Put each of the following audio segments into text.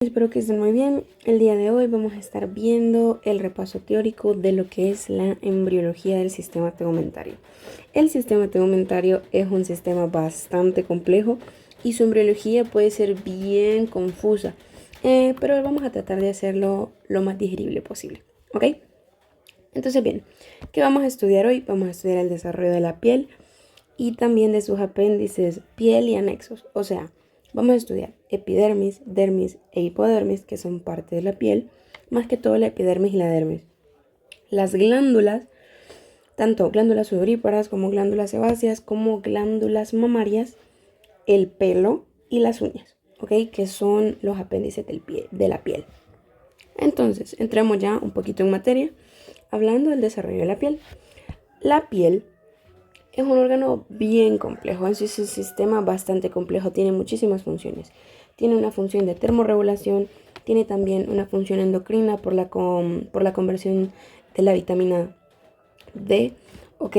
Espero que estén muy bien. El día de hoy vamos a estar viendo el repaso teórico de lo que es la embriología del sistema tegumentario. El sistema tegumentario es un sistema bastante complejo y su embriología puede ser bien confusa, pero vamos a tratar de hacerlo lo más digerible posible, ¿ok? Entonces bien, ¿qué vamos a estudiar hoy? Vamos a estudiar el desarrollo de la piel y también de sus apéndices, piel y anexos, o sea, vamos a estudiar epidermis, dermis e hipodermis, que son parte de la piel, más que todo la epidermis y la dermis. Las glándulas, tanto glándulas sudoríparas como glándulas sebáceas, como glándulas mamarias, el pelo y las uñas, ¿ok? Que son los apéndices de la piel. Entonces, entremos ya un poquito en materia, hablando del desarrollo de la piel. La piel es un órgano bien complejo, es un sistema bastante complejo, tiene muchísimas funciones. Tiene una función de termorregulación, tiene también una función endocrina por la conversión de la vitamina D, ¿ok?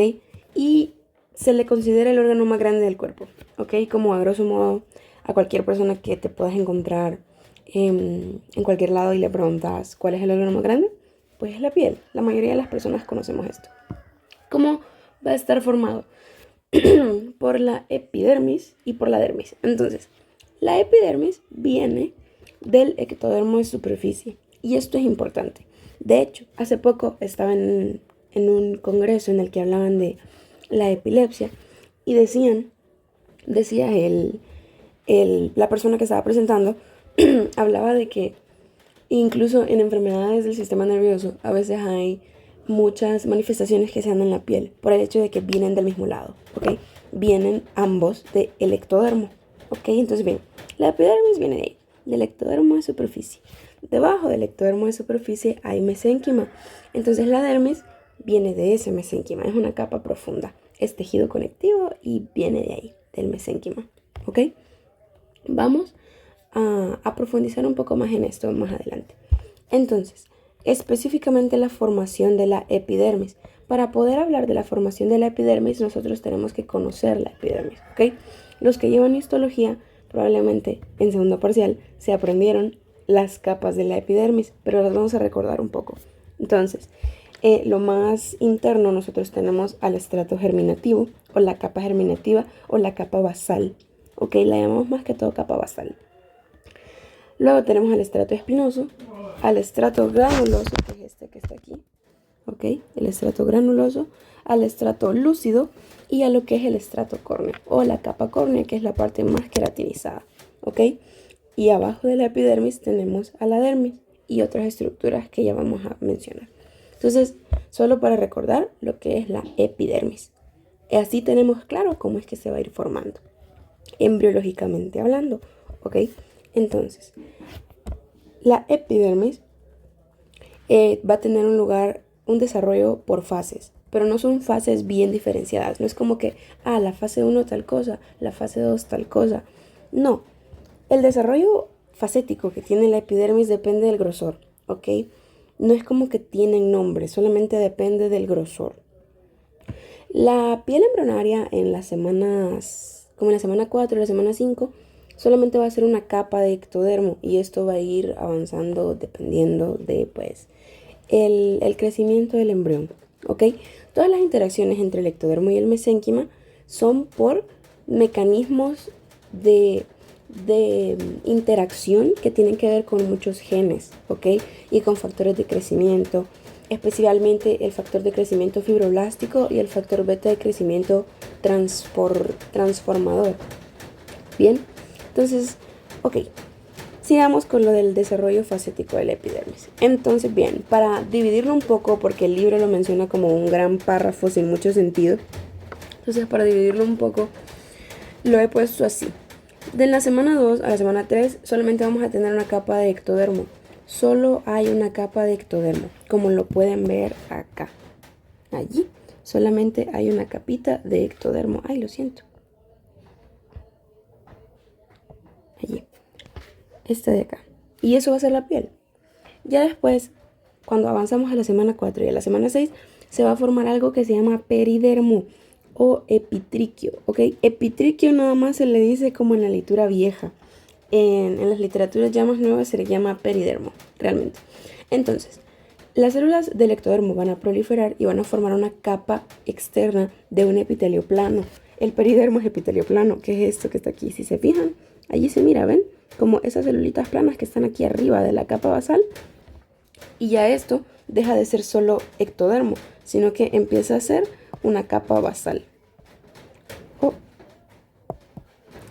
Y se le considera el órgano más grande del cuerpo, ¿ok? Como a grosso modo a cualquier persona que te puedas encontrar en cualquier lado y le preguntas ¿cuál es el órgano más grande? Pues es la piel. La mayoría de las personas conocemos esto. ¿Cómo va a estar formado? Por la epidermis y por la dermis. Entonces, la epidermis viene del ectodermo de superficie y esto es importante. De hecho, hace poco estaba en un congreso en el que hablaban de la epilepsia y decía la persona que estaba presentando, hablaba de que incluso en enfermedades del sistema nervioso a veces hay muchas manifestaciones que se dan en la piel por el hecho de que vienen del mismo lado, ¿ok? Vienen ambos del ectodermo, ¿ok? Entonces bien, la epidermis viene de ahí, del ectodermo de superficie. Debajo del ectodermo de superficie hay mesénquima, entonces la dermis viene de ese mesénquima, es una capa profunda, es tejido conectivo y viene de ahí, del mesénquima, ¿ok? Vamos a profundizar un poco más en esto más adelante. Entonces, específicamente la formación de la epidermis. Para poder hablar de la formación de la epidermis, nosotros tenemos que conocer la epidermis, ¿ok? Los que llevan histología, probablemente en segundo parcial, se aprendieron las capas de la epidermis, pero las vamos a recordar un poco. Entonces, lo más interno nosotros tenemos al estrato germinativo, o la capa germinativa, o la capa basal, ¿ok? La llamamos más que todo capa basal. Luego tenemos al estrato espinoso, al estrato granuloso, que es este que está aquí, ¿ok? El estrato granuloso, al estrato lúcido y a lo que es el estrato córneo o la capa córnea, que es la parte más queratinizada, ¿ok? Y abajo de la epidermis tenemos a la dermis y otras estructuras que ya vamos a mencionar. Entonces, solo para recordar lo que es la epidermis. Así tenemos claro cómo es que se va a ir formando, embriológicamente hablando, ¿ok? Entonces, la epidermis va a tener un desarrollo por fases, pero no son fases bien diferenciadas. No es como que, la fase 1 tal cosa, la fase 2 tal cosa. No, el desarrollo facético que tiene la epidermis depende del grosor, ¿ok? No es como que tienen nombre, solamente depende del grosor. La piel embrionaria en las semanas, como en la semana 4 y la semana 5, solamente va a ser una capa de ectodermo y esto va a ir avanzando dependiendo de pues el crecimiento del embrión, ¿ok? Todas las interacciones entre el ectodermo y el mesénquima son por mecanismos de interacción que tienen que ver con muchos genes, ¿ok? Y con factores de crecimiento, especialmente el factor de crecimiento fibroblástico y el factor beta de crecimiento transformador. Bien, entonces, ok, sigamos con lo del desarrollo facético de la epidermis. Entonces, bien, para dividirlo un poco, porque el libro lo menciona como un gran párrafo sin mucho sentido, entonces para dividirlo un poco, lo he puesto así. De la semana 2 a la semana 3 solamente vamos a tener una capa de ectodermo. Solo hay una capa de ectodermo, como lo pueden ver acá. Allí solamente hay una capita de ectodermo. Ay, lo siento. Allí. Esta de acá. Y eso va a ser la piel. Ya después, cuando avanzamos a la semana 4 y a la semana 6, se va a formar algo que se llama peridermo o epitriquio, ¿ok? Epitriquio nada más se le dice como en la literatura vieja. en las literaturas ya más nuevas se le llama peridermo, realmente. Entonces, las células del ectodermo van a proliferar y van a formar una capa externa de un epitelio plano. El peridermo es epitelio plano, que es esto que está aquí. Si se fijan, allí se mira, ¿ven? Como esas celulitas planas que están aquí arriba de la capa basal. Y ya esto deja de ser solo ectodermo, sino que empieza a ser una capa basal.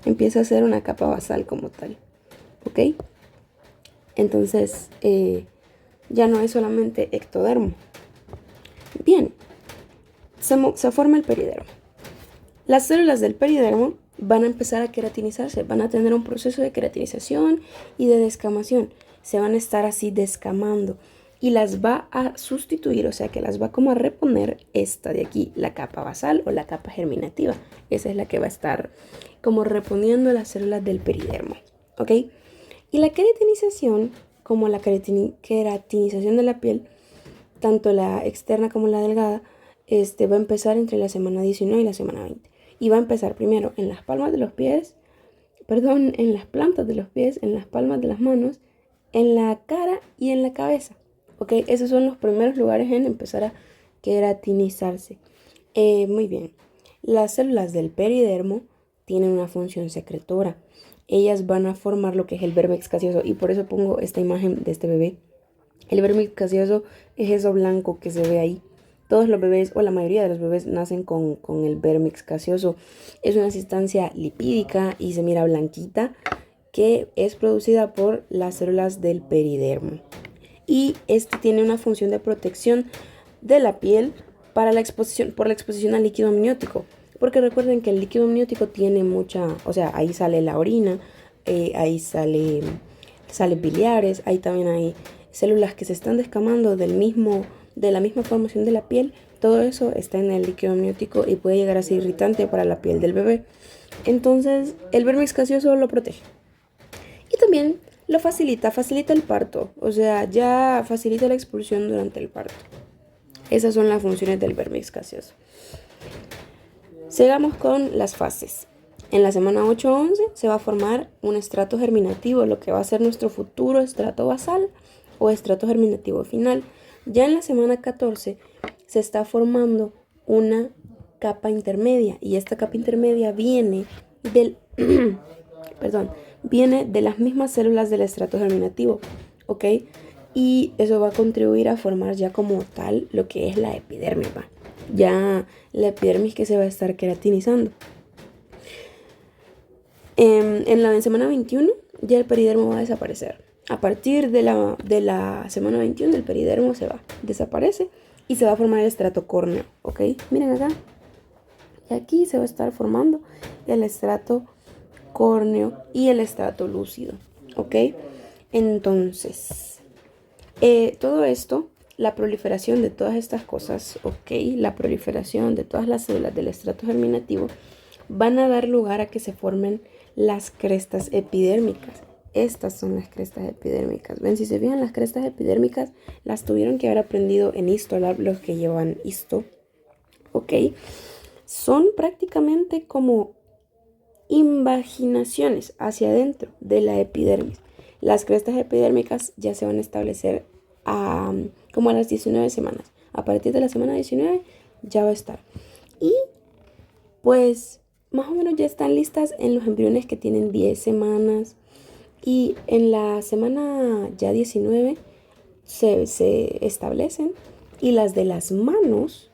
Empieza a ser una capa basal como tal. ¿Ok? Entonces, ya no es solamente ectodermo. Bien, se forma el peridermo. Las células del peridermo van a empezar a queratinizarse, van a tener un proceso de queratinización y de descamación. Se van a estar así descamando y las va a sustituir, o sea que las va como a reponer esta de aquí, la capa basal o la capa germinativa. Esa es la que va a estar como reponiendo las células del peridermo, ¿ok? Y la queratinización, como la queratinización de la piel, tanto la externa como la delgada, va a empezar entre la semana 19 y la semana 20. Y va a empezar primero en las palmas de los pies, en las plantas de los pies, en las palmas de las manos, en la cara y en la cabeza. ¿Ok? Esos son los primeros lugares en empezar a queratinizarse. Muy bien. Las células del peridermo tienen una función secretora. Ellas van a formar lo que es el vérmex caseoso y por eso pongo esta imagen de este bebé. El vérmex caseoso es eso blanco que se ve ahí. Todos los bebés o la mayoría de los bebés nacen con el vérmex caseoso. Es una sustancia lipídica y se mira blanquita que es producida por las células del peridermo. Y este tiene una función de protección de la piel para la exposición, por la exposición al líquido amniótico. Porque recuerden que el líquido amniótico tiene mucha, o sea, ahí sale la orina, ahí sale biliares, ahí también hay células que se están descamando de la misma formación de la piel. Todo eso está en el líquido amniótico y puede llegar a ser irritante para la piel del bebé. Entonces, el vérmex caseoso lo protege. Y también lo facilita el parto, o sea, ya facilita la expulsión durante el parto. Esas son las funciones del vérmex caseoso. Sigamos con las fases. En la semana 8-11 se va a formar un estrato germinativo, lo que va a ser nuestro futuro estrato basal o estrato germinativo final. Ya en la semana 14 se está formando una capa intermedia y esta capa intermedia viene viene de las mismas células del estrato germinativo, ¿ok? Y eso va a contribuir a formar ya como tal lo que es la epidermis, ¿va? Ya la epidermis que se va a estar queratinizando. En la semana 21 ya el peridermo va a desaparecer. A partir de la semana 21 el peridermo desaparece y se va a formar el estrato córneo, ¿ok? Miren acá. Y aquí se va a estar formando el estrato córneo y el estrato lúcido, ¿ok? Entonces, todo esto, la proliferación de todas estas cosas, ¿ok? La proliferación de todas las células del estrato germinativo van a dar lugar a que se formen las crestas epidérmicas. Estas son las crestas epidérmicas. Ven, si se fijan, las crestas epidérmicas las tuvieron que haber aprendido en Histolab los que llevan histo, ¿ok? Son prácticamente como invaginaciones hacia adentro de la epidermis. Las crestas epidérmicas ya se van a establecer como a las 19 semanas. A partir de la semana 19 ya va a estar. Y pues más o menos ya están listas en los embriones que tienen 10 semanas. Y en la semana ya 19 se establecen. Y las de las manos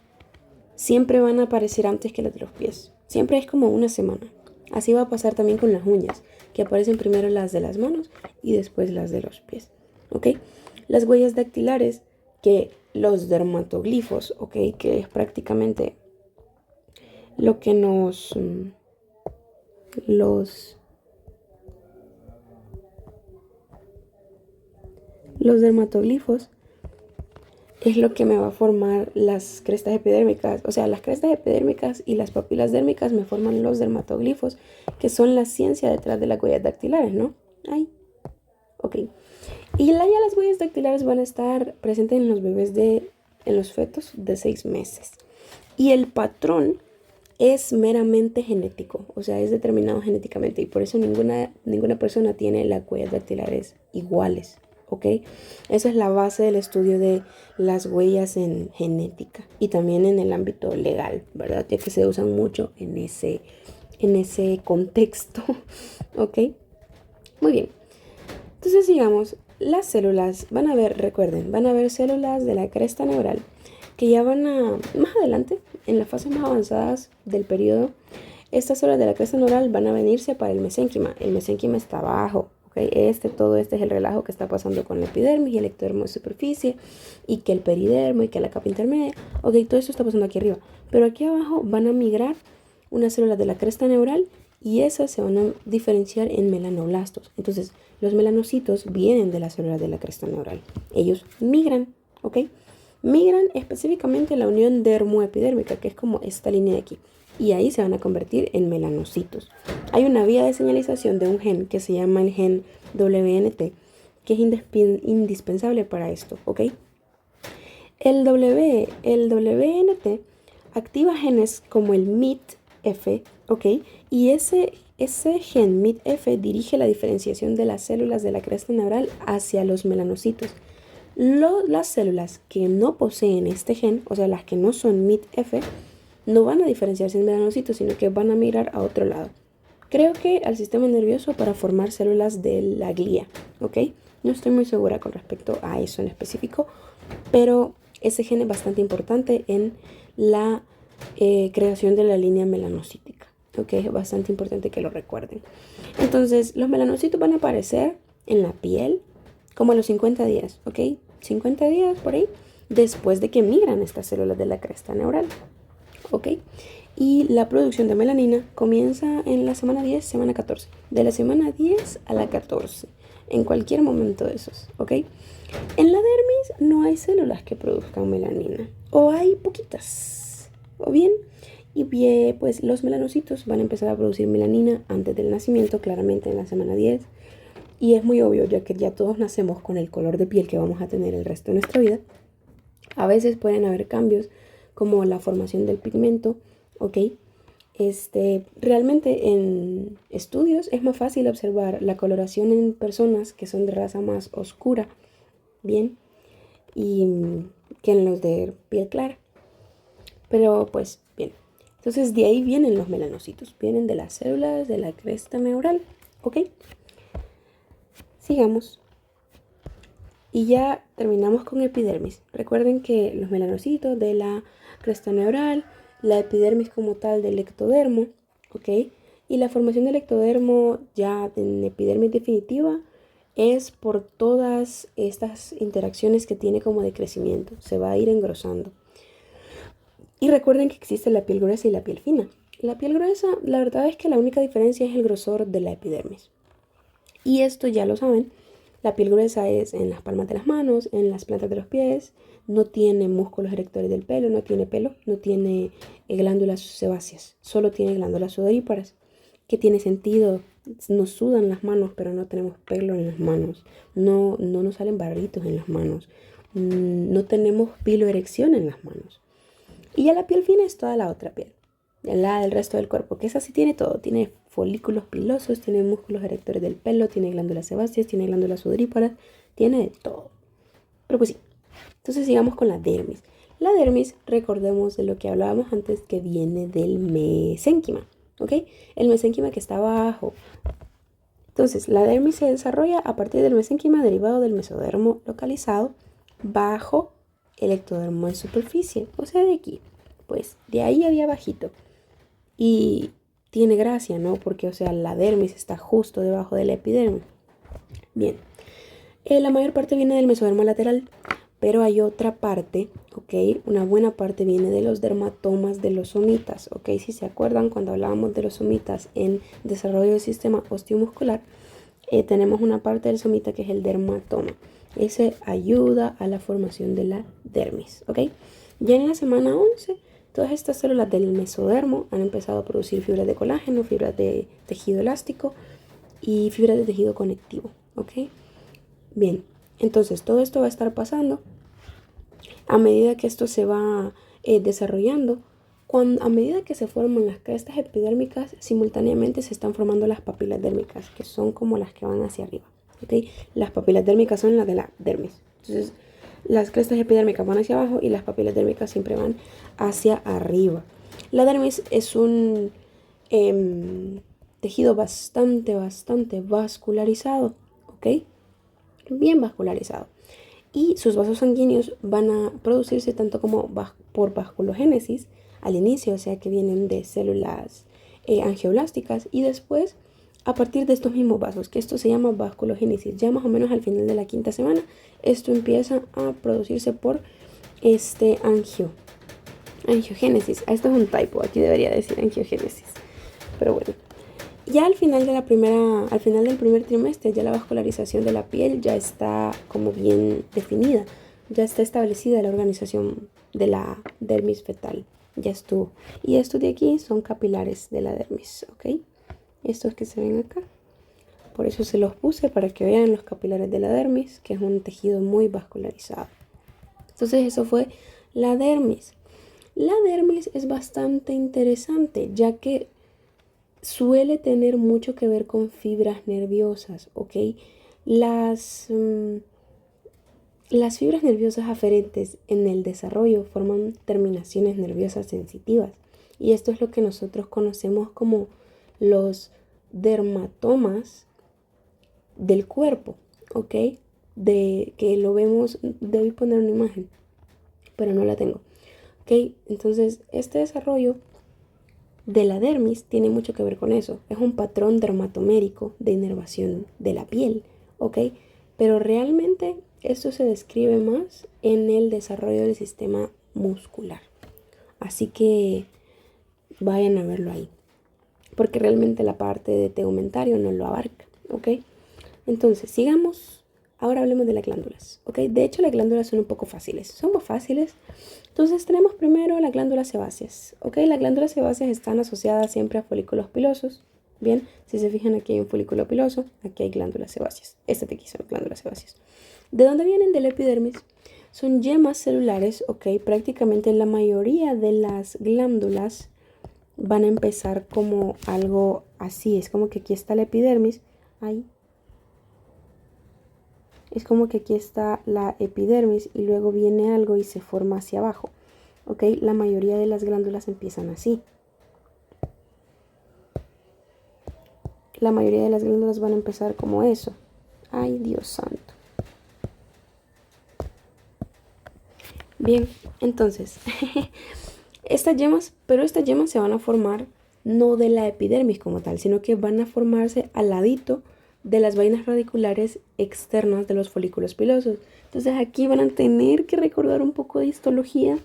siempre van a aparecer antes que las de los pies. Siempre es como una semana. Así va a pasar también con las uñas, que aparecen primero las de las manos y después las de los pies, ¿ok? Las huellas dactilares, que los dermatoglifos, ¿ok? Que es prácticamente lo que los dermatoglifos es lo que me va a formar las crestas epidérmicas. O sea, las crestas epidérmicas y las papilas dérmicas me forman los dermatoglifos, que son la ciencia detrás de las huellas dactilares, ¿no? Ahí. Ok. Y ya las huellas dactilares van a estar presentes en los bebés en los fetos de 6 meses. Y el patrón es meramente genético, o sea, es determinado genéticamente y por eso ninguna persona tiene las huellas dactilares iguales, ¿ok? Esa es la base del estudio de las huellas en genética y también en el ámbito legal, ¿verdad? Ya que se usan mucho en ese contexto, ¿ok? Muy bien. Entonces, digamos, las células recuerden, van a haber células de la cresta neural que ya más adelante, en las fases más avanzadas del periodo, estas células de la cresta neural van a venirse para el mesénquima. El mesénquima está abajo, ¿ok? Todo este es el relajo que está pasando con la epidermis y el ectodermo de superficie, y que el peridermo y que la capa intermedia, ok, todo esto está pasando aquí arriba. Pero aquí abajo van a migrar unas células de la cresta neural y esas se van a diferenciar en melanoblastos. Entonces, los melanocitos vienen de las células de la cresta neural. Ellos migran, ¿ok? Migran específicamente en la unión dermoepidérmica, que es como esta línea de aquí. Y ahí se van a convertir en melanocitos. Hay una vía de señalización de un gen que se llama el gen WNT, que es indispensable para esto, ¿ok? El WNT activa genes como el MIT-F, ¿ok? Y ese gen MIT-F dirige la diferenciación de las células de la cresta neural hacia los melanocitos. Las células que no poseen este gen, o sea, las que no son MIT-F, no van a diferenciarse en melanocitos, sino que van a migrar a otro lado. Creo que al sistema nervioso para formar células de la glía, ¿ok? No estoy muy segura con respecto a eso en específico, pero ese gen es bastante importante en la creación de la línea melanocítica, ¿ok? Es bastante importante que lo recuerden. Entonces, los melanocitos van a aparecer en la piel como a los 50 días, ¿ok? 50 días por ahí, después de que migran estas células de la cresta neural, ¿ok? Y la producción de melanina comienza en la semana 10, semana 14. De la semana 10 a la 14, en cualquier momento de esos, ¿ok? En la dermis no hay células que produzcan melanina, o hay poquitas, o bien, pues los melanocitos van a empezar a producir melanina antes del nacimiento, claramente en la semana 10. Y es muy obvio, ya que ya todos nacemos con el color de piel que vamos a tener el resto de nuestra vida. A veces pueden haber cambios como la formación del pigmento, ¿ok? Realmente en estudios es más fácil observar la coloración en personas que son de raza más oscura, bien, y que en los de piel clara. Pero pues bien, entonces de ahí vienen los melanocitos, vienen de las células de la cresta neural, ¿ok? Sigamos. Y ya terminamos con epidermis. Recuerden que los melanocitos de la cresta neural, la epidermis como tal del ectodermo, ¿ok? Y la formación del ectodermo ya en epidermis definitiva es por todas estas interacciones que tiene como de crecimiento. Se va a ir engrosando. Y recuerden que existe la piel gruesa y la piel fina. La piel gruesa, la verdad es que la única diferencia es el grosor de la epidermis. Y esto ya lo saben. La piel gruesa es en las palmas de las manos, en las plantas de los pies, no tiene músculos erectores del pelo, no tiene glándulas sebáceas, solo tiene glándulas sudoríparas, que tiene sentido, nos sudan las manos, pero no tenemos pelo en las manos, no nos salen barritos en las manos, no tenemos piloerección en las manos. Y ya la piel fina es toda la otra piel, la del resto del cuerpo, que esa sí tiene todo, tiene folículos pilosos, tiene músculos erectores del pelo, tiene glándulas sebáceas, tiene glándulas sudoríparas, tiene de todo. Pero pues sí, entonces sigamos con la dermis. La dermis, recordemos de lo que hablábamos antes, que viene del mesénquima, ¿ok? El mesénquima que está abajo. Entonces, la dermis se desarrolla a partir del mesénquima derivado del mesodermo localizado bajo el ectodermo de superficie, o sea, de aquí. Pues de ahí había bajito. Y tiene gracia, ¿no? Porque, o sea, la dermis está justo debajo de la epidermis. Bien. La mayor parte viene del mesodermo lateral, pero hay otra parte, ¿ok? Una buena parte viene de los dermatomas de los somitas, ¿ok? Si se acuerdan, cuando hablábamos de los somitas en desarrollo del sistema osteomuscular, tenemos una parte del somita que es el dermatoma. Ese ayuda a la formación de la dermis, ¿ok? Ya en la semana 11, todas estas células del mesodermo han empezado a producir fibras de colágeno, fibras de tejido elástico y fibras de tejido conectivo, ¿ok? Bien, entonces todo esto va a estar pasando a medida que esto se va desarrollando. A medida que se forman las crestas epidérmicas, simultáneamente se están formando las papilas dérmicas, que son como las que van hacia arriba. ¿Okay? Las papilas dérmicas son las de la dermis. Entonces, las crestas epidérmicas van hacia abajo y las papilas dérmicas siempre van hacia arriba. La dermis es un tejido bastante vascularizado, ¿ok? Bien vascularizado. Y sus vasos sanguíneos van a producirse tanto como por vasculogénesis al inicio, o sea que vienen de células angioblásticas, y después a partir de estos mismos vasos, que esto se llama vasculogénesis. Ya más o menos al final de la quinta semana, esto empieza a producirse por angiogénesis. Esto es un typo, aquí debería decir angiogénesis. Pero bueno, ya al final del primer trimestre, ya la vascularización de la piel ya está como bien definida. Ya está establecida la organización de la dermis fetal. Ya estuvo. Y estos de aquí son capilares de la dermis, ¿ok? Estos que se ven acá. Por eso se los puse para que vean los capilares de la dermis, que es un tejido muy vascularizado. Entonces eso fue la dermis. La dermis es bastante interesante, ya que suele tener mucho que ver con fibras nerviosas, ¿ok? Las fibras nerviosas aferentes en el desarrollo forman terminaciones nerviosas sensitivas. Y esto es lo que nosotros conocemos como los dermatomas del cuerpo, ¿ok? De que lo vemos, debí poner una imagen, pero no la tengo. ¿Ok? Entonces, este desarrollo de la dermis tiene mucho que ver con eso. Es un patrón dermatomérico de inervación de la piel, ¿ok? Pero realmente esto se describe más en el desarrollo del sistema muscular. Así que vayan a verlo ahí, porque realmente la parte de tegumentario no lo abarca, ¿ok? Entonces, sigamos. Ahora hablemos de las glándulas, ¿ok? De hecho, las glándulas son un poco fáciles. Son muy fáciles. Entonces, tenemos primero las glándulas sebáceas, ¿ok? Las glándulas sebáceas están asociadas siempre a folículos pilosos. Bien, si se fijan, aquí hay un folículo piloso, aquí hay glándulas sebáceas. Estas de aquí son glándulas sebáceas. ¿De dónde vienen? Del epidermis. Son yemas celulares, ¿ok? Prácticamente la mayoría de las glándulas van a empezar como algo así. Es como que aquí está la epidermis. Ahí. Es como que aquí está la epidermis y luego viene algo y se forma hacia abajo. ¿Ok? La mayoría de las glándulas empiezan así. La mayoría de las glándulas van a empezar como eso. Ay, Dios santo. Bien, entonces, estas yemas se van a formar no de la epidermis como tal, sino que van a formarse al ladito de las vainas radiculares externas de los folículos pilosos. Entonces aquí van a tener que recordar un poco de histología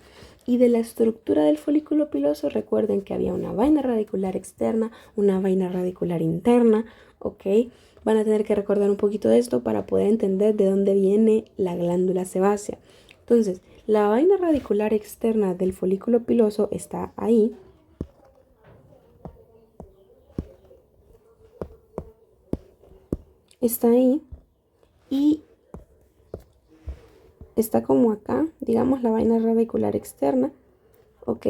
y de la estructura del folículo piloso. Recuerden que había una vaina radicular externa, una vaina radicular interna, ¿ok? Van a tener que recordar un poquito de esto para poder entender de dónde viene la glándula sebácea. Entonces, la vaina radicular externa del folículo piloso está ahí. Está ahí y está como acá, digamos, la vaina radicular externa, ¿ok?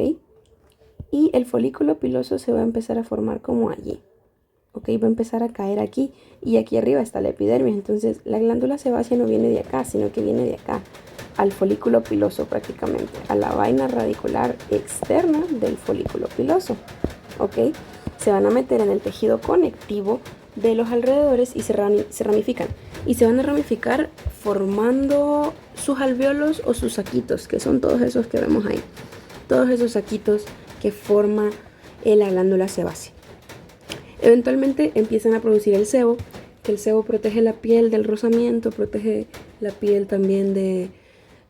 Y el folículo piloso se va a empezar a formar como allí, ¿ok? Va a empezar a caer aquí y aquí arriba está la epidermis. Entonces la glándula sebácea no viene de acá, sino que viene de acá, al folículo piloso prácticamente, a la vaina radicular externa del folículo piloso, ¿ok? Se van a meter en el tejido conectivo de los alrededores y se ramifican. Y se van a ramificar formando sus alvéolos o sus saquitos, que son todos esos que vemos ahí. Todos esos saquitos que forma la glándula sebácea. Eventualmente empiezan a producir el sebo, que el sebo protege la piel del rozamiento, protege la piel también de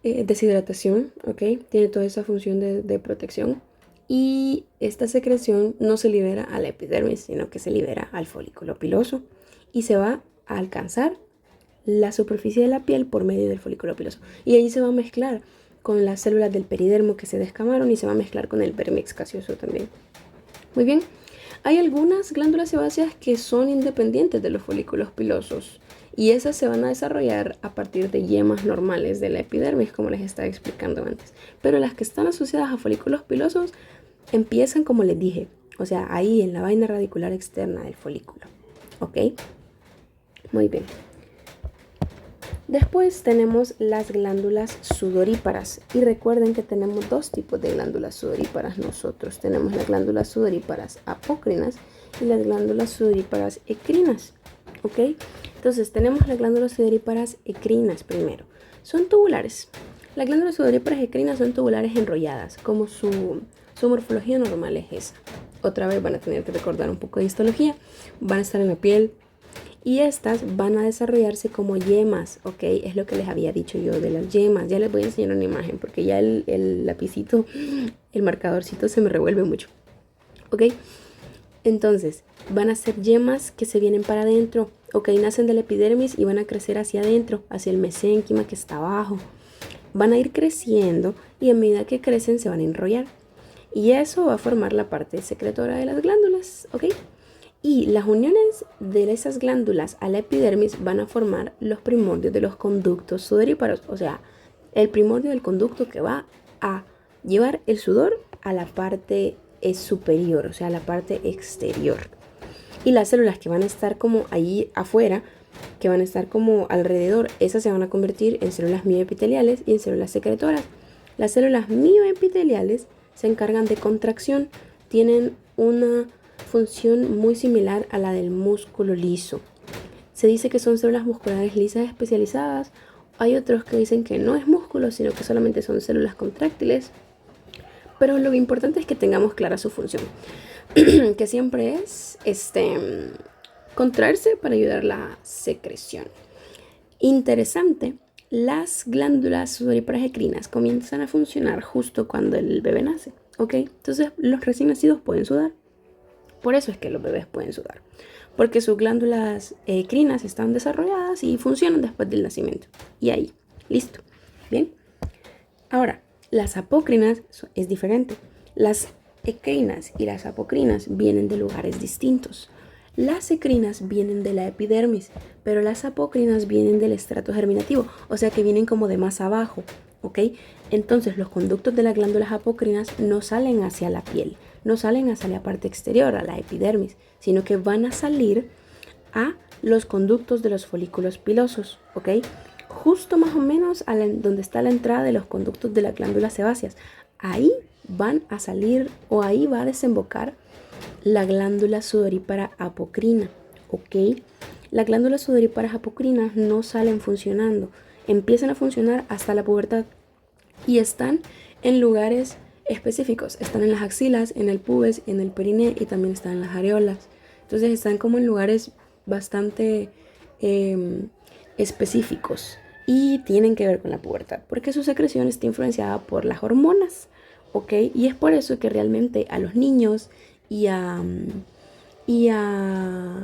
deshidratación, ¿ok? Tiene toda esa función de protección. Y esta secreción no se libera a la epidermis, sino que se libera al folículo piloso y se va a alcanzar la superficie de la piel por medio del folículo piloso. Y ahí se va a mezclar con las células del peridermo que se descamaron y se va a mezclar con el vermix gaseoso también. Muy bien. Hay algunas glándulas sebáceas que son independientes de los folículos pilosos y esas se van a desarrollar a partir de yemas normales de la epidermis, como les estaba explicando antes. Pero las que están asociadas a folículos pilosos empiezan como les dije, o sea, ahí en la vaina radicular externa del folículo. ¿Ok? Muy bien. Después tenemos las glándulas sudoríparas. Y recuerden que tenemos dos tipos de glándulas sudoríparas nosotros. Tenemos las glándulas sudoríparas apócrinas y las glándulas sudoríparas ecrinas. ¿Ok? Entonces tenemos las glándulas sudoríparas ecrinas primero. Son tubulares. Las glándulas sudoríparas ecrinas son tubulares enrolladas, como su morfología normal es esa. Otra vez van a tener que recordar un poco de histología. Van a estar en la piel. Y estas van a desarrollarse como yemas, ¿ok? Es lo que les había dicho yo de las yemas. Ya les voy a enseñar una imagen porque ya el lapicito, el marcadorcito se me revuelve mucho, ¿ok? Entonces, van a ser yemas que se vienen para adentro, ¿ok? Nacen de la epidermis y van a crecer hacia adentro, hacia el mesénquima que está abajo. Van a ir creciendo y a medida que crecen se van a enrollar. Y eso va a formar la parte secretora de las glándulas, ¿ok? Y las uniones de esas glándulas a la epidermis van a formar los primordios de los conductos sudoríparos. O sea, el primordio del conducto que va a llevar el sudor a la parte superior, o sea, a la parte exterior. Y las células que van a estar como ahí afuera, que van a estar como alrededor, esas se van a convertir en células mioepiteliales y en células secretoras. Las células mioepiteliales se encargan de contracción, tienen una función muy similar a la del músculo liso. Se dice que son células musculares lisas especializadas. Hay otros que dicen que no es músculo, sino que solamente son células contráctiles. Pero lo importante es que tengamos clara su función, que siempre es contraerse para ayudar a la secreción. Interesante, las glándulas sudoríparas ecrinas comienzan a funcionar justo cuando el bebé nace, ¿ok? Entonces los recién nacidos pueden sudar. Por eso es que los bebés pueden sudar, porque sus glándulas ecrinas están desarrolladas y funcionan después del nacimiento. Y ahí, listo. Bien. Ahora, las apócrinas es diferente. Las ecrinas y las apocrinas vienen de lugares distintos. Las ecrinas vienen de la epidermis, pero las apócrinas vienen del estrato germinativo, o sea que vienen como de más abajo, ¿ok? Entonces los conductos de las glándulas apócrinas no salen hacia la piel, no salen hacia la parte exterior, a la epidermis, sino que van a salir a los conductos de los folículos pilosos, ¿ok? Justo más o menos donde está la entrada de los conductos de las glándulas sebáceas. Ahí van a salir o ahí va a desembocar la glándula sudorípara apocrina, ¿ok? Las glándulas sudoríparas apocrinas no salen funcionando, empiezan a funcionar hasta la pubertad y están en lugares específicos. Están en las axilas, en el pubis, en el periné y también están en las areolas. Entonces están como en lugares bastante específicos y tienen que ver con la pubertad porque su secreción está influenciada por las hormonas, ¿ok? Y es por eso que realmente a los niños y a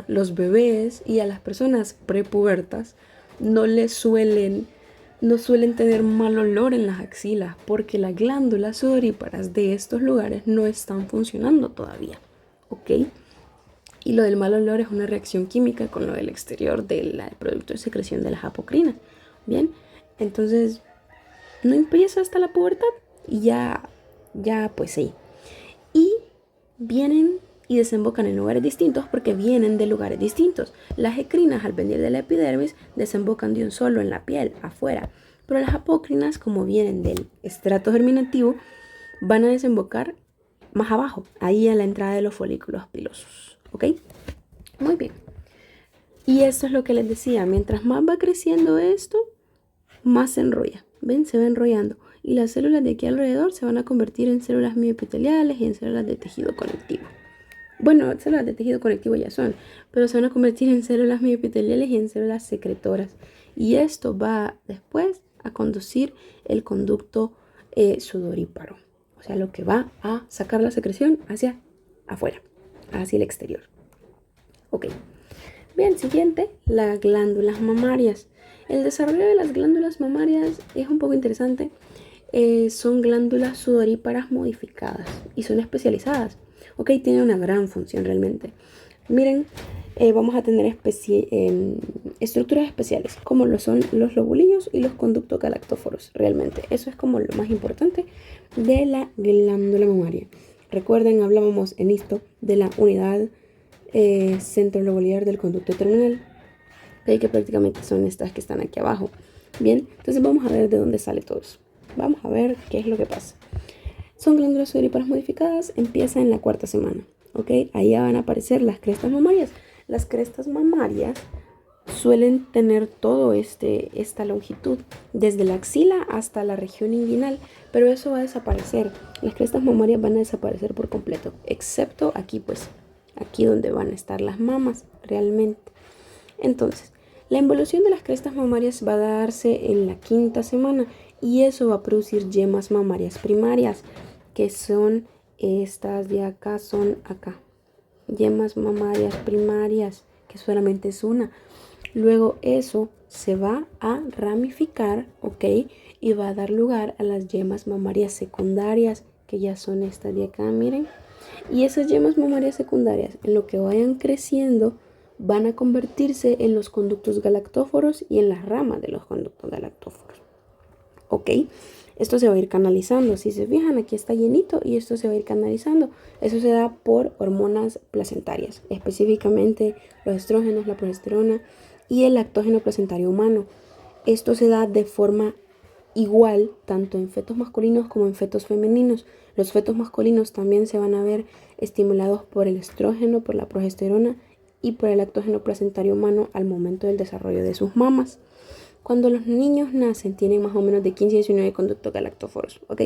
los bebés y a las personas prepubertas no suelen tener mal olor en las axilas porque las glándulas sudoríparas de estos lugares no están funcionando todavía, ¿ok? Y lo del mal olor es una reacción química con lo del exterior del producto de secreción de las apocrinas, ¿bien? Entonces, no empieza hasta la pubertad y ya pues sí. Y vienen y desembocan en lugares distintos porque vienen de lugares distintos. Las ecrinas, al venir de la epidermis, desembocan de un solo en la piel, afuera. Pero las apócrinas, como vienen del estrato germinativo, van a desembocar más abajo, ahí a la entrada de los folículos pilosos, ¿ok? Muy bien. Y esto es lo que les decía, mientras más va creciendo esto, más se enrolla. ¿Ven? Se va enrollando. Y las células de aquí alrededor se van a convertir en células mioepiteliales y en células de tejido conectivo. Bueno, células de tejido conectivo ya son, pero se van a convertir en células mioepiteliales y en células secretoras. Y esto va después a conducir el conducto sudoríparo. O sea, lo que va a sacar la secreción hacia afuera, hacia el exterior. Ok. Bien, siguiente, las glándulas mamarias. El desarrollo de las glándulas mamarias es un poco interesante. Son glándulas sudoríparas modificadas y son especializadas. Ok, tiene una gran función realmente. Miren, vamos a tener estructuras especiales, como lo son los lobulillos y los conductos galactóforos, realmente. Eso es como lo más importante de la glándula mamaria. Recuerden, hablábamos en esto de la unidad centroloboliar del conducto terminal, que prácticamente son estas que están aquí abajo. Bien, entonces vamos a ver de dónde sale todo eso. Vamos a ver qué es lo que pasa. Son glándulas sudoríparas modificadas, empieza en la 4ª semana, ¿ok? Ahí van a aparecer las crestas mamarias. Las crestas mamarias suelen tener todo esta longitud, desde la axila hasta la región inguinal, pero eso va a desaparecer. Las crestas mamarias van a desaparecer por completo, excepto aquí, pues, aquí donde van a estar las mamas realmente. Entonces, la involución de las crestas mamarias va a darse en la 5ª semana y eso va a producir yemas mamarias primarias, que son estas de acá, son acá. Yemas mamarias primarias, que solamente es una. Luego eso se va a ramificar, ¿ok? Y va a dar lugar a las yemas mamarias secundarias, que ya son estas de acá, miren. Y esas yemas mamarias secundarias, en lo que vayan creciendo, van a convertirse en los conductos galactóforos y en las ramas de los conductos galactóforos. ¿Ok? Esto se va a ir canalizando. Si se fijan, aquí está llenito y esto se va a ir canalizando. Eso se da por hormonas placentarias, específicamente los estrógenos, la progesterona y el lactógeno placentario humano. Esto se da de forma igual tanto en fetos masculinos como en fetos femeninos. Los fetos masculinos también se van a ver estimulados por el estrógeno, por la progesterona y por el lactógeno placentario humano al momento del desarrollo de sus mamas. Cuando los niños nacen tienen más o menos de 15 a 19 conductos galactóforos, ¿ok?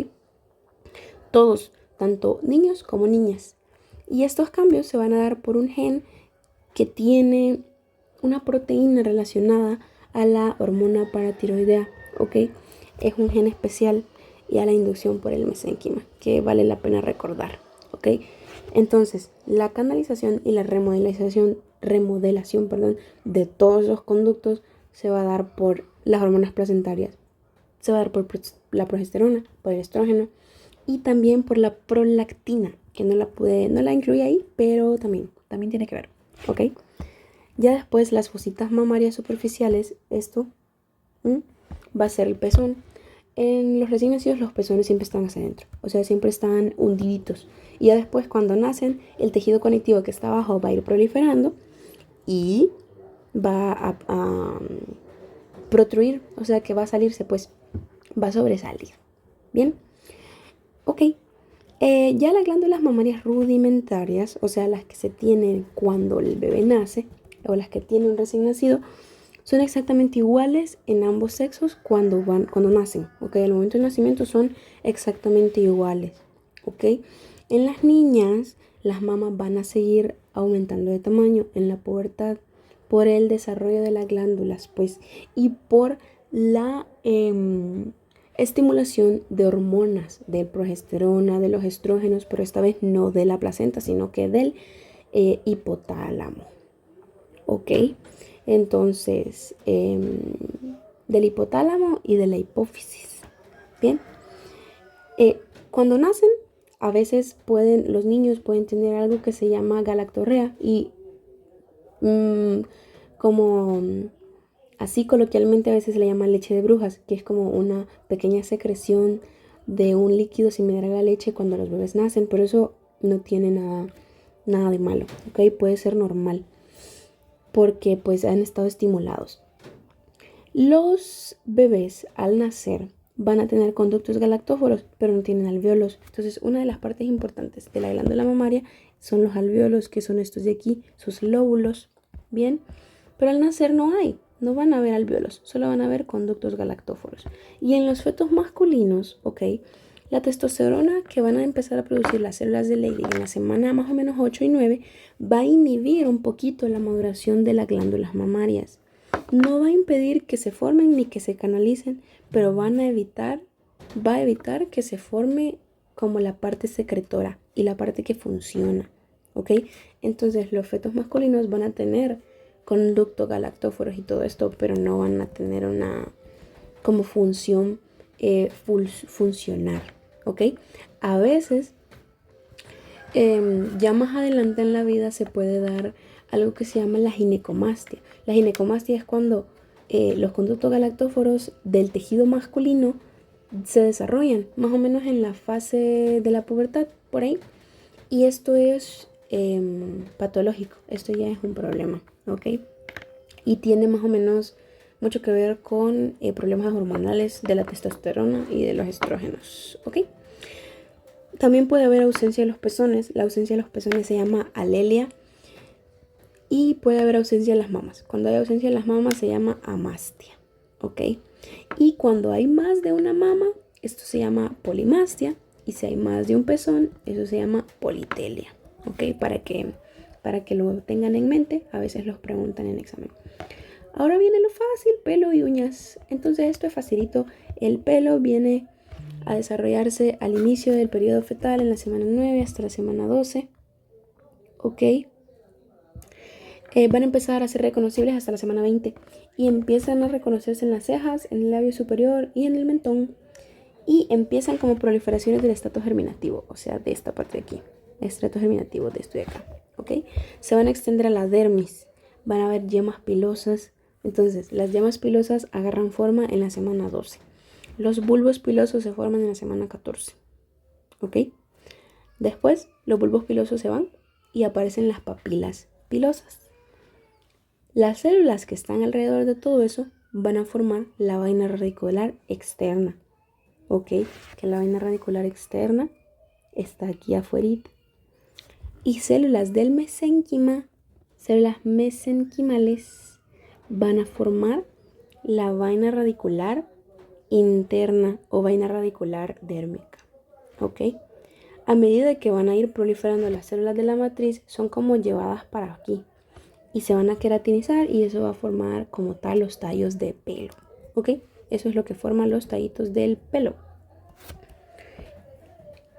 Todos, tanto niños como niñas. Y estos cambios se van a dar por un gen que tiene una proteína relacionada a la hormona paratiroidea, ¿ok? Es un gen especial y a la inducción por el mesénquima, que vale la pena recordar, ¿ok? Entonces, la canalización y la remodelación de todos los conductos se va a dar por las hormonas placentarias, se va a dar por la progesterona, por el estrógeno y también por la prolactina, que no la incluí ahí, pero también tiene que ver, ¿ok? Ya después las fositas mamarias superficiales, esto va a ser el pezón. En los recién nacidos los pezones siempre están hacia adentro, o sea, siempre están hundiditos. Y ya después cuando nacen, el tejido conectivo que está abajo va a ir proliferando y va a protruir, o sea que va a salirse, pues va a sobresalir. Bien, ok. Ya las glándulas mamarias rudimentarias, o sea, las que se tienen cuando el bebé nace, o las que tiene un recién nacido, son exactamente iguales en ambos sexos cuando nacen, ¿ok? Al momento del nacimiento son exactamente iguales, ¿ok? En las niñas, las mamas van a seguir aumentando de tamaño en la pubertad por el desarrollo de las glándulas, pues, y por la estimulación de hormonas, de progesterona, de los estrógenos, pero esta vez no de la placenta, sino que del hipotálamo, ¿ok? Entonces, del hipotálamo y de la hipófisis. Bien, cuando nacen, a veces los niños pueden tener algo que se llama galactorrea y así coloquialmente a veces se le llama leche de brujas, que es como una pequeña secreción de un líquido similar a la leche cuando los bebés nacen, pero eso no tiene nada de malo, ¿ok? Puede ser normal porque pues han estado estimulados. Los bebés al nacer van a tener conductos galactóforos, pero no tienen alvéolos. Entonces, una de las partes importantes de la glándula mamaria son los alvéolos, que son estos de aquí, sus lóbulos, ¿bien? Pero al nacer no van a haber alvéolos, solo van a haber conductos galactóforos. Y en los fetos masculinos, ¿ok? La testosterona que van a empezar a producir las células de Leydig en la semana más o menos 8 y 9 va a inhibir un poquito la maduración de las glándulas mamarias. No va a impedir que se formen ni que se canalicen, pero va a evitar que se forme como la parte secretora y la parte que funciona, ¿ok? Entonces los fetos masculinos van a tener conducto galactóforos y todo esto, pero no van a tener una como función funcional, ¿ok? A veces, ya más adelante en la vida se puede dar algo que se llama la ginecomastia. La ginecomastia es cuando los conductos galactóforos del tejido masculino se desarrollan, más o menos en la fase de la pubertad, por ahí. Y esto es patológico, esto ya es un problema, ¿ok? Y tiene más o menos mucho que ver con problemas hormonales de la testosterona y de los estrógenos, ¿ok? También puede haber ausencia de los pezones. La ausencia de los pezones se llama alelia. Y puede haber ausencia de las mamas. Cuando hay ausencia de las mamas se llama amastia, ¿ok? Y cuando hay más de una mama, esto se llama polimastia. Y si hay más de un pezón, eso se llama politelia, ¿ok? Para que lo tengan en mente, a veces los preguntan en examen. Ahora viene lo fácil, pelo y uñas. Entonces esto es facilito. El pelo viene a desarrollarse al inicio del periodo fetal en la semana 9 hasta la semana 12, ¿ok? Van a empezar a ser reconocibles hasta la semana 20 y empiezan a reconocerse en las cejas, en el labio superior y en el mentón, y empiezan como proliferaciones del estrato germinativo, o sea, de esta parte de aquí, estrato germinativo de esto de acá, ¿ok? Se van a extender a la dermis, van a haber yemas pilosas. Entonces las yemas pilosas agarran forma en la semana 12. Los bulbos pilosos se forman en la semana 14, ¿ok? Después los bulbos pilosos se van y aparecen las papilas pilosas. Las células que están alrededor de todo eso van a formar la vaina radicular externa, ¿ok? Que la vaina radicular externa está aquí afuera. Y células del mesénquima, células mesenquimales, van a formar la vaina radicular interna o vaina radicular dérmica, ¿ok? A medida que van a ir proliferando las células de la matriz, son como llevadas para aquí y se van a queratinizar y eso va a formar como tal los tallos de pelo, ¿ok? Eso es lo que forman los tallitos del pelo.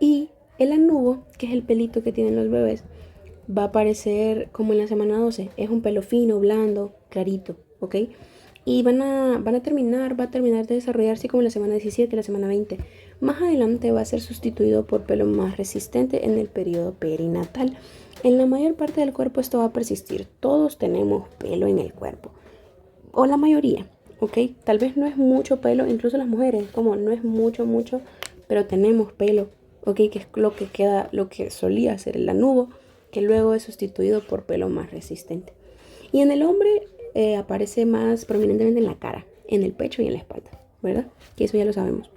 Y el anubo, que es el pelito que tienen los bebés, va a aparecer como en la semana 12. Es un pelo fino, blando, clarito, ¿ok? Y va a terminar de desarrollarse como en la semana 17, la semana 20. Más adelante va a ser sustituido por pelo más resistente en el periodo perinatal. En la mayor parte del cuerpo esto va a persistir. Todos tenemos pelo en el cuerpo, o la mayoría, ¿ok? Tal vez no es mucho pelo, incluso las mujeres, como no es mucho, pero tenemos pelo, ¿ok? Que es lo que queda, lo que solía ser el lanugo, que luego es sustituido por pelo más resistente. Y en el hombre aparece más prominentemente en la cara, en el pecho y en la espalda, ¿verdad? Que eso ya lo sabemos.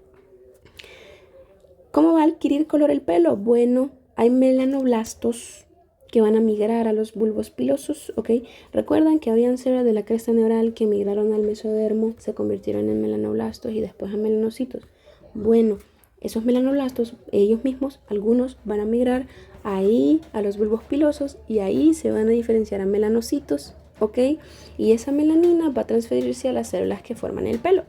¿Cómo va a adquirir color el pelo? Bueno, hay melanoblastos que van a migrar a los bulbos pilosos, ¿ok? Recuerdan que habían células de la cresta neural que migraron al mesodermo, se convirtieron en melanoblastos y después a melanocitos. Bueno, esos melanoblastos, ellos mismos, algunos van a migrar ahí a los bulbos pilosos y ahí se van a diferenciar a melanocitos, ¿ok? Y esa melanina va a transferirse a las células que forman el pelo.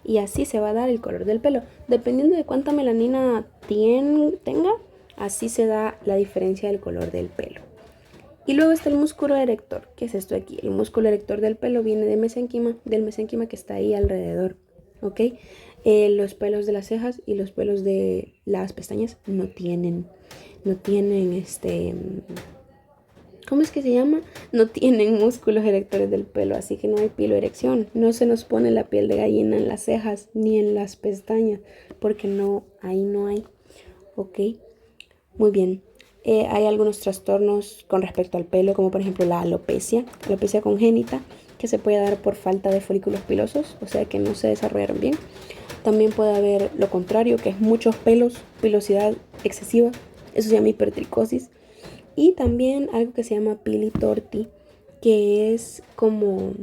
Y así se va a dar el color del pelo. Dependiendo de cuánta melanina tenga, así se da la diferencia del color del pelo. Y luego está el músculo erector. ¿Qué es esto aquí? El músculo erector del pelo viene del mesénquima que está ahí alrededor, ¿ok? Los pelos de las cejas y los pelos de las pestañas no tienen ¿cómo es que se llama? No tienen músculos erectores del pelo, así que no hay piloerección. No se nos pone la piel de gallina en las cejas ni en las pestañas, porque ahí no hay. ¿Ok? Muy bien. Hay algunos trastornos con respecto al pelo, como por ejemplo la alopecia congénita, que se puede dar por falta de folículos pilosos, o sea que no se desarrollaron bien. También puede haber lo contrario, que es muchos pelos, pilosidad excesiva, eso se llama hipertricosis. Y también algo que se llama pili torti, que es como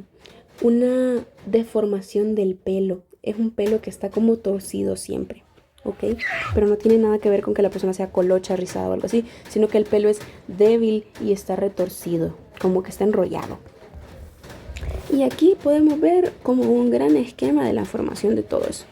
una deformación del pelo. Es un pelo que está como torcido siempre, ¿ok? Pero no tiene nada que ver con que la persona sea colocha, rizada o algo así, sino que el pelo es débil y está retorcido, como que está enrollado. Y aquí podemos ver como un gran esquema de la formación de todo eso.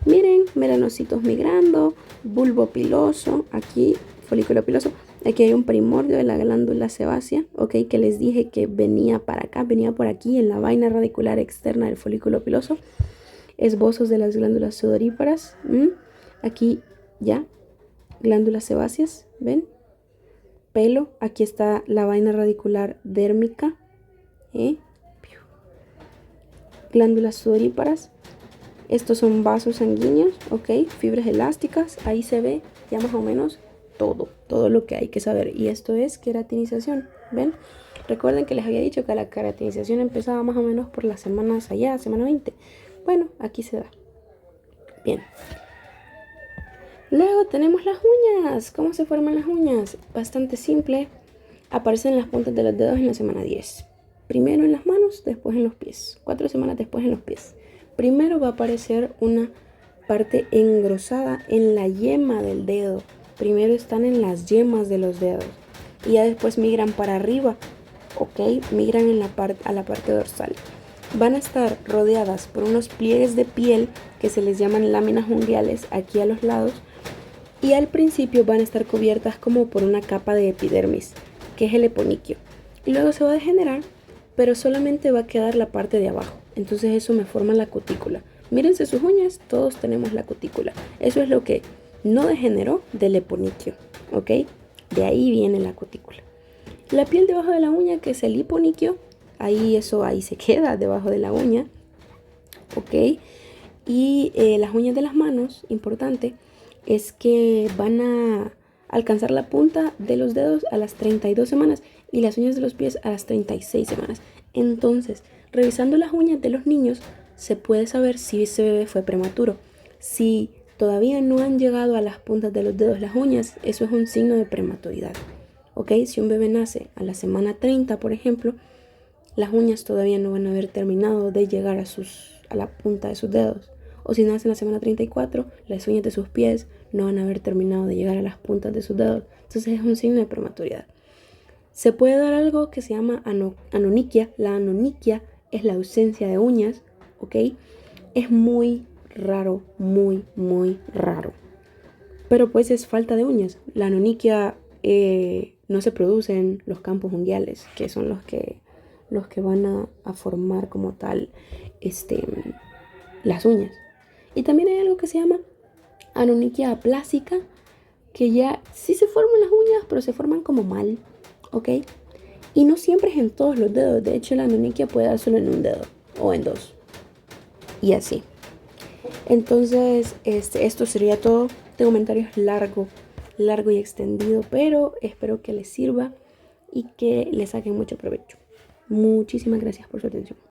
Miren, melanocitos migrando, bulbo piloso, aquí folículo piloso. Aquí hay un primordio de la glándula sebácea, ¿ok? Que les dije que venía para acá, venía por aquí en la vaina radicular externa del folículo piloso. Esbozos de las glándulas sudoríparas. Aquí ya, glándulas sebáceas, ¿ven? Pelo, aquí está la vaina radicular dérmica, glándulas sudoríparas. Estos son vasos sanguíneos, ¿ok? Fibras elásticas, ahí se ve ya más o menos todo lo que hay que saber. Y esto es queratinización, ¿ven? Recuerden que les había dicho que la queratinización empezaba más o menos por las semanas allá, semana 20. Bueno, aquí se da. Bien. Luego tenemos las uñas. ¿Cómo se forman las uñas? Bastante simple. Aparecen las puntas de los dedos en la semana 10. Primero en las manos, después en los pies. 4 semanas después en los pies. Primero va a aparecer una parte engrosada en la yema del dedo. Primero están en las yemas de los dedos. Y ya después migran para arriba. ¿Ok? Migran a la parte dorsal. Van a estar rodeadas por unos pliegues de piel que se les llaman láminas unguiales aquí a los lados. Y al principio van a estar cubiertas como por una capa de epidermis, que es el eponiquio. Y luego se va a degenerar, pero solamente va a quedar la parte de abajo. Entonces eso me forma la cutícula. Mírense sus uñas, todos tenemos la cutícula. Eso es lo que no degeneró del eponiquio, ¿ok? De ahí viene la cutícula. La piel debajo de la uña, que es el hiponiquio, ahí se queda debajo de la uña, ¿ok? Y las uñas de las manos, importante, es que van a alcanzar la punta de los dedos a las 32 semanas y las uñas de los pies a las 36 semanas. Entonces, revisando las uñas de los niños, se puede saber si ese bebé fue prematuro. Si todavía no han llegado a las puntas de los dedos las uñas, eso es un signo de prematuridad. ¿Ok? Si un bebé nace a la semana 30, por ejemplo, las uñas todavía no van a haber terminado de llegar a la punta de sus dedos. O si nace en la semana 34, las uñas de sus pies no van a haber terminado de llegar a las puntas de sus dedos. Entonces es un signo de prematuridad. Se puede dar algo que se llama anoniquia. La anoniquia es la ausencia de uñas, ¿ok? Es muy raro, muy raro. Pero pues es falta de uñas. La anoniquia no se produce en los campos unguiales, que son los que van a formar como tal las uñas. Y también hay algo que se llama anoniquia aplásica, que ya sí se forman las uñas, pero se forman como mal, ¿ok? Y no siempre es en todos los dedos. De hecho, la anoniquia puede dar solo en un dedo o en dos. Y así. Entonces, esto sería todo. Este comentario es largo y extendido, pero espero que les sirva y que les saquen mucho provecho. Muchísimas gracias por su atención.